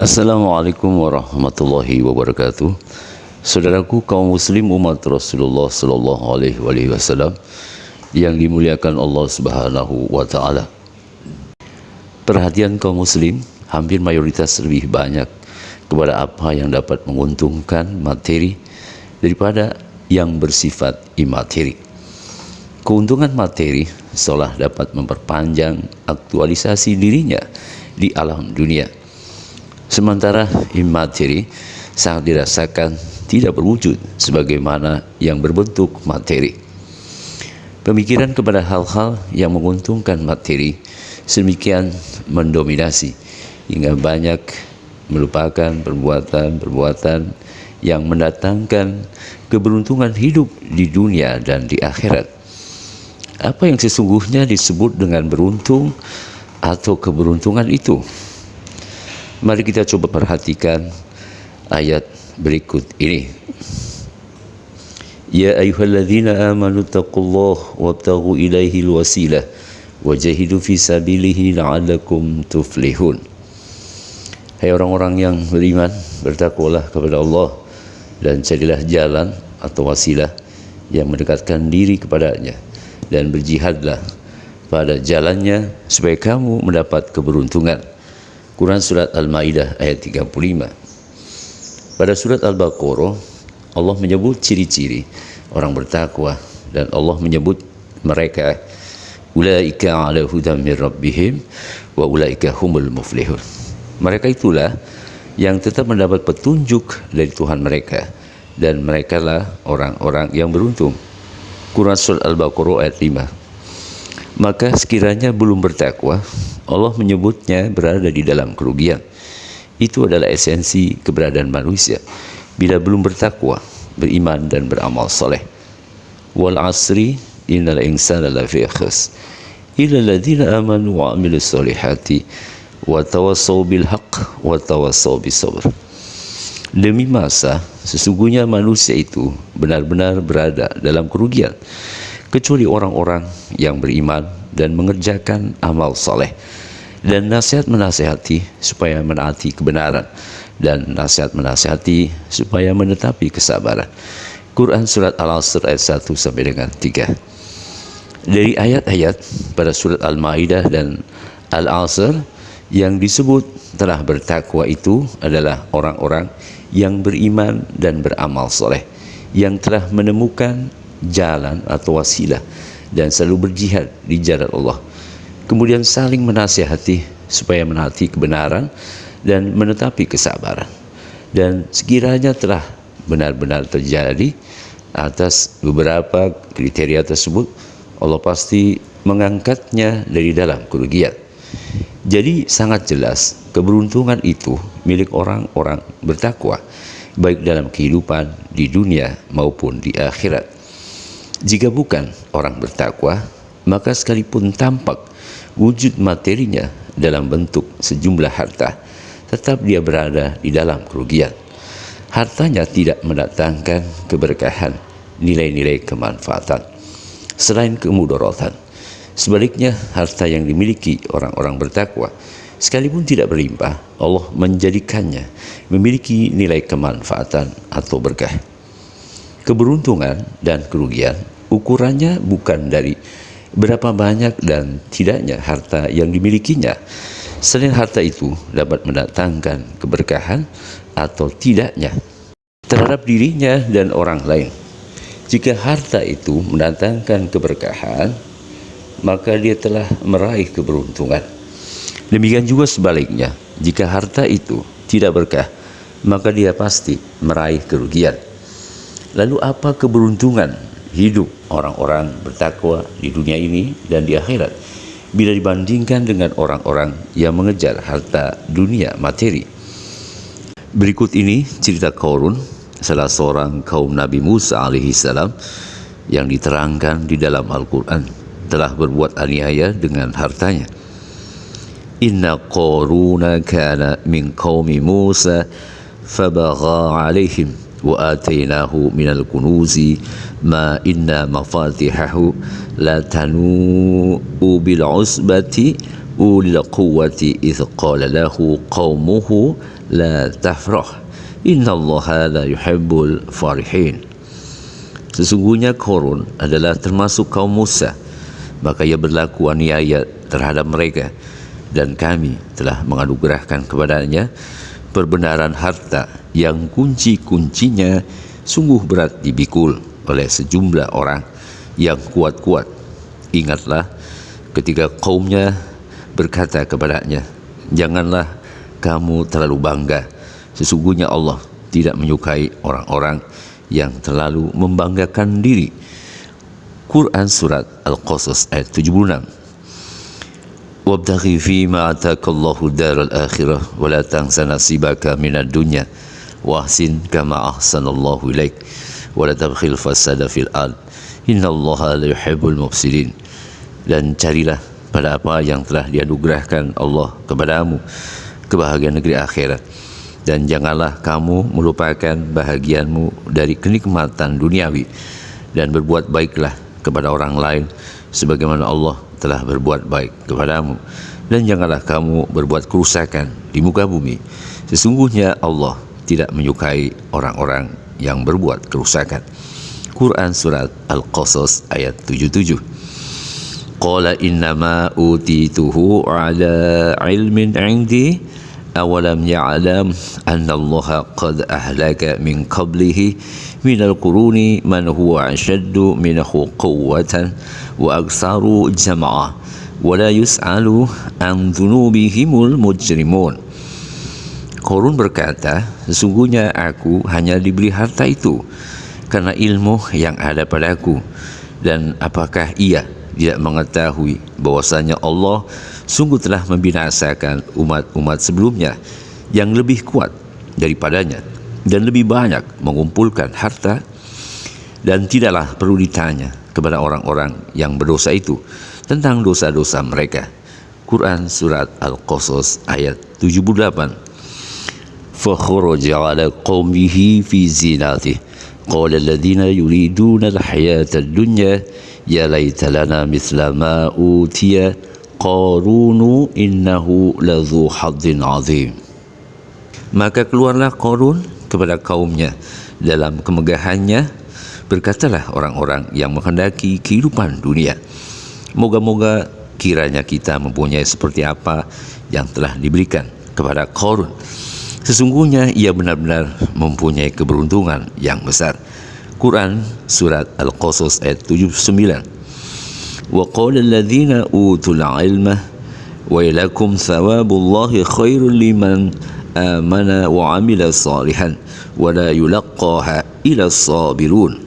Assalamualaikum warahmatullahi wabarakatuh. Saudaraku kaum muslim umat Rasulullah sallallahu alaihi wasallam yang dimuliakan Allah Subhanahu wa taala. Perhatian kaum muslim hampir mayoritas lebih banyak kepada apa yang dapat menguntungkan materi daripada yang bersifat imateri. Keuntungan materi seolah dapat memperpanjang aktualisasi dirinya di alam dunia. Sementara imateri sangat dirasakan tidak berwujud sebagaimana yang berbentuk materi. Pemikiran kepada hal-hal yang menguntungkan materi sedemikian mendominasi hingga banyak melupakan perbuatan-perbuatan yang mendatangkan keberuntungan hidup di dunia dan di akhirat. Apa yang sesungguhnya disebut dengan beruntung atau keberuntungan itu? Mari kita coba perhatikan ayat berikut ini. Ya ayyuhalladzina amanu taqullaha wabtaghu ilaihil wasilah wajahidu fi sabilihi la'allakum tuflihun. Hai orang-orang yang beriman, bertakwalah kepada Allah dan carilah jalan atau wasilah yang mendekatkan diri kepadanya, dan berjihadlah pada jalannya supaya kamu mendapat keberuntungan. Quran Surat Al-Ma'idah ayat 35. Pada Surat Al-Baqarah Allah menyebut ciri-ciri orang bertakwa dan Allah menyebut mereka ulaika ala hudam min rabbihim wa ulaika humul muflihun. Mereka itulah yang tetap mendapat petunjuk dari Tuhan mereka dan merekalah orang-orang yang beruntung. Quran Surat Al-Baqarah ayat 5. Maka sekiranya belum bertakwa, Allah menyebutnya berada di dalam kerugian. Itu adalah esensi keberadaan manusia. Bila belum bertakwa, beriman dan beramal soleh. Wal asri innal insana lafi khusr illa alladziina amanu wa 'amilus solihati wa tawassaw bil haqq wa tawassaw bis sabr. Demi masa, sesungguhnya manusia itu benar-benar berada dalam kerugian, kecuali orang-orang yang beriman dan mengerjakan amal soleh, dan nasihat menasihati supaya menaati kebenaran, dan nasihat menasihati supaya menetapi kesabaran. Quran Surat Al-Asr ayat 1 sampai dengan 3. Dari ayat-ayat pada Surat Al-Ma'idah dan Al-Asr yang disebut telah bertakwa itu adalah orang-orang yang beriman dan beramal soleh, yang telah menemukan jalan atau wasilah dan selalu berjihad di jalan Allah, kemudian saling menasihati supaya menaati kebenaran dan menetapi kesabaran. Dan sekiranya telah benar-benar terjadi atas beberapa kriteria tersebut, Allah pasti mengangkatnya dari dalam kerugian. Jadi sangat jelas keberuntungan itu milik orang-orang bertakwa, baik dalam kehidupan di dunia maupun di akhirat. Jika bukan orang bertakwa, maka sekalipun tampak wujud materinya dalam bentuk sejumlah harta, tetap dia berada di dalam kerugian. Hartanya tidak mendatangkan keberkahan, nilai-nilai kemanfaatan, selain kemudaratan. Sebaliknya, harta yang dimiliki orang-orang bertakwa, sekalipun tidak berlimpah, Allah menjadikannya memiliki nilai kemanfaatan atau berkah. Keberuntungan dan kerugian ukurannya bukan dari berapa banyak dan tidaknya harta yang dimilikinya, selain harta itu dapat mendatangkan keberkahan atau tidaknya terhadap dirinya dan orang lain. Jika harta itu mendatangkan keberkahan, maka dia telah meraih keberuntungan. Demikian juga sebaliknya, jika harta itu tidak berkah, maka dia pasti meraih kerugian. Lalu apa keberuntungan hidup orang-orang bertakwa di dunia ini dan di akhirat bila dibandingkan dengan orang-orang yang mengejar harta dunia materi? Berikut ini cerita Qarun, salah seorang kaum Nabi Musa alaihissalam, yang diterangkan di dalam Al-Quran telah berbuat aniaya dengan hartanya. Inna Qaruna kana min qaumi Musa fabagha alaihim wa atainahu minal kunuzi ma inna mafatihahu la tanu bil usbati ulil quwwati idh qala lahu qaumuhu la tafrah innallaha la yuhibbul farihin. Sesungguhnya Qarun adalah termasuk kaum Musa, maka ia berlaku aniaya terhadap mereka, dan kami telah menganugerahkan kepadanya perbenaran harta yang kunci-kuncinya sungguh berat dipikul oleh sejumlah orang yang kuat-kuat. Ingatlah ketika kaumnya berkata kepadanya, janganlah kamu terlalu bangga, sesungguhnya Allah tidak menyukai orang-orang yang terlalu membanggakan diri. Quran Surat Al-Qasas ayat 76. Wabtaghi fima atakallahu daral akhirah wa la tansa nasibaka minad dunya wa ahsin kama ahsanallahu ilaik wa la tabkhil fasada fil ard innallaha la yuhibbul mufsidin. Dan carilah pada apa yang telah dianugerahkan Allah kepadamu, kebahagiaan negeri akhirat, dan janganlah kamu melupakan bahagianmu dari kenikmatan duniawi, dan berbuat baiklah kepada orang lain sebagaimana Allah telah berbuat baik kepadamu, dan janganlah kamu berbuat kerusakan di muka bumi, sesungguhnya Allah tidak menyukai orang-orang yang berbuat kerusakan. Quran Surat Al-Qasas ayat 77. Qala innama utituhu ala ilmin indi awalam ya'lam anna Allah qad ahlaka min qablihi minal quruni man huwa ashaddu minhu quwwatan wa aktsaru jam'a wa la yus'alu an dhunubihimul mujrimun. Qarun berkata, sesungguhnya aku hanya diberi harta itu karena ilmu yang ada padaku, dan apakah ia tidak mengetahui bahwasanya Allah sungguh telah membinasakan umat-umat sebelumnya yang lebih kuat daripadanya dan lebih banyak mengumpulkan harta, dan tidaklah perlu ditanya kepada orang-orang yang berdosa itu tentang dosa-dosa mereka. Quran Surat Al-Qasas ayat 78. Fakharaja ala qaumihi fi zinatih qala alladhina yuriduna al-hayata ad-dunya ya laita lana mithla ma utiya Qarunu innahu ladzu hadzin azim. Maka keluarlah Qarun kepada kaumnya dalam kemegahannya. Berkatalah orang-orang yang menghendaki kehidupan dunia, moga-moga kiranya kita mempunyai seperti apa yang telah diberikan kepada Qarun. Sesungguhnya ia benar-benar mempunyai keberuntungan yang besar. Quran Surat Al-Qasas ayat 79. Wa qala alladhina utul ilma wa ilakum thawabullahi khairul liman amana wa amila salihan wa la yulaqqaha illa sabirun.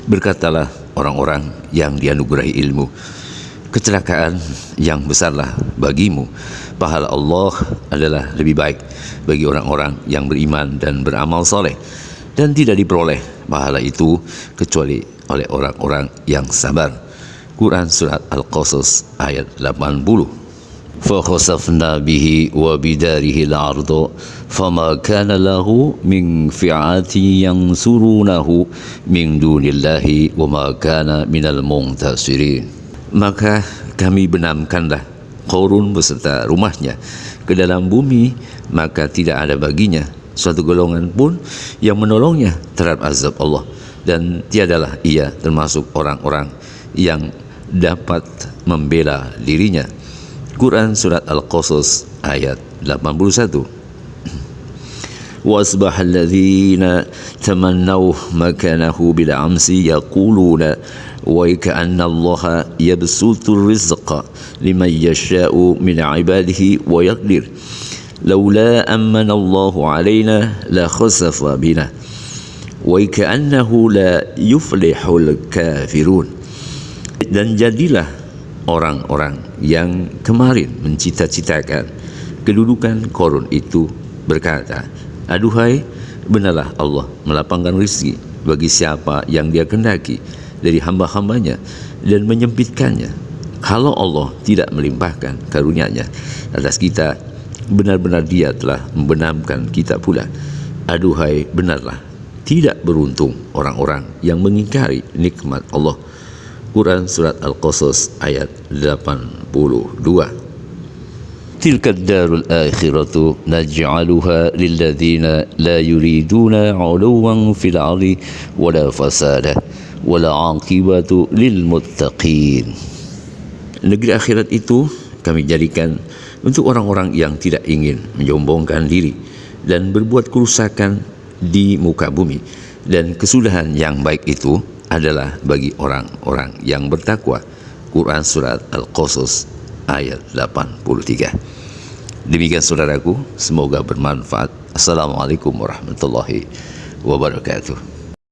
Berkatalah orang-orang yang dianugerahi ilmu, kecelakaan yang besarlah bagimu, pahala Allah adalah lebih baik bagi orang-orang yang beriman dan beramal soleh, dan tidak diperoleh pahala itu kecuali oleh orang-orang yang sabar. Quran Surat Al-Qasas ayat 80. فَخَسَفْنَا بِهِ وَبِدَارِهِ الْأَرْضَ فَمَا كَانَ لَهُ مِنْ فِعَةٍ يَنْصُرُونَهُ مِنْ دُونِ اللَّهِ وَمَا كَانَ مِنَ الْمُنْتَصِرِينَ. Maka kami benamkanlah Qarun beserta rumahnya ke dalam bumi, maka tidak ada baginya suatu golongan pun yang menolongnya terhadap azab Allah, dan tiadalah ia termasuk orang-orang yang dapat membela dirinya. Quran Surat Al-Qasas ayat 81. وَأَصْبَحَ الَّذِينَ تَمَنَّوْا مَكَانَهُ بِالْأَمْسِ يَقُولُونَ وَكَأَنَّ اللَّهَ يَبْسُطُ الرِّزْقَ لِمَنْ يَشَاءُ مِنْ عِبَادِهِ وَيَقْدِرُ لَوْلَا أَمَّنَ اللَّهُ عَلَيْنَا لَخَسَفَ بِنَا وَكَأَنَّهُ لَا يُفْلِحُ الْكَافِرُونَ. Dan jadilah orang-orang yang kemarin mencita-citakan kedudukan Qarun itu berkata, aduhai, benarlah Allah melapangkan rezeki bagi siapa yang dia kehendaki dari hamba-hambanya dan menyempitkannya. Kalau Allah tidak melimpahkan karunia-Nya atas kita, benar-benar dia telah membenamkan kita pula. Aduhai, benarlah tidak beruntung orang-orang yang mengingkari nikmat Allah. Quran Surat Al-Qasas ayat 82. Tilka ad-darul akhiratu naj'aluha lilladzina la yuriduna 'uluwan fil 'ardi wala fasada wala 'aqibatu lil muttaqin. Negeri akhirat itu kami jadikan untuk orang-orang yang tidak ingin menyombongkan diri dan berbuat kerusakan di muka bumi, dan kesudahan yang baik itu adalah bagi orang-orang yang bertakwa. Quran Surat Al-Qasas ayat 83. Demikian saudaraku, semoga bermanfaat. Assalamualaikum warahmatullahi wabarakatuh.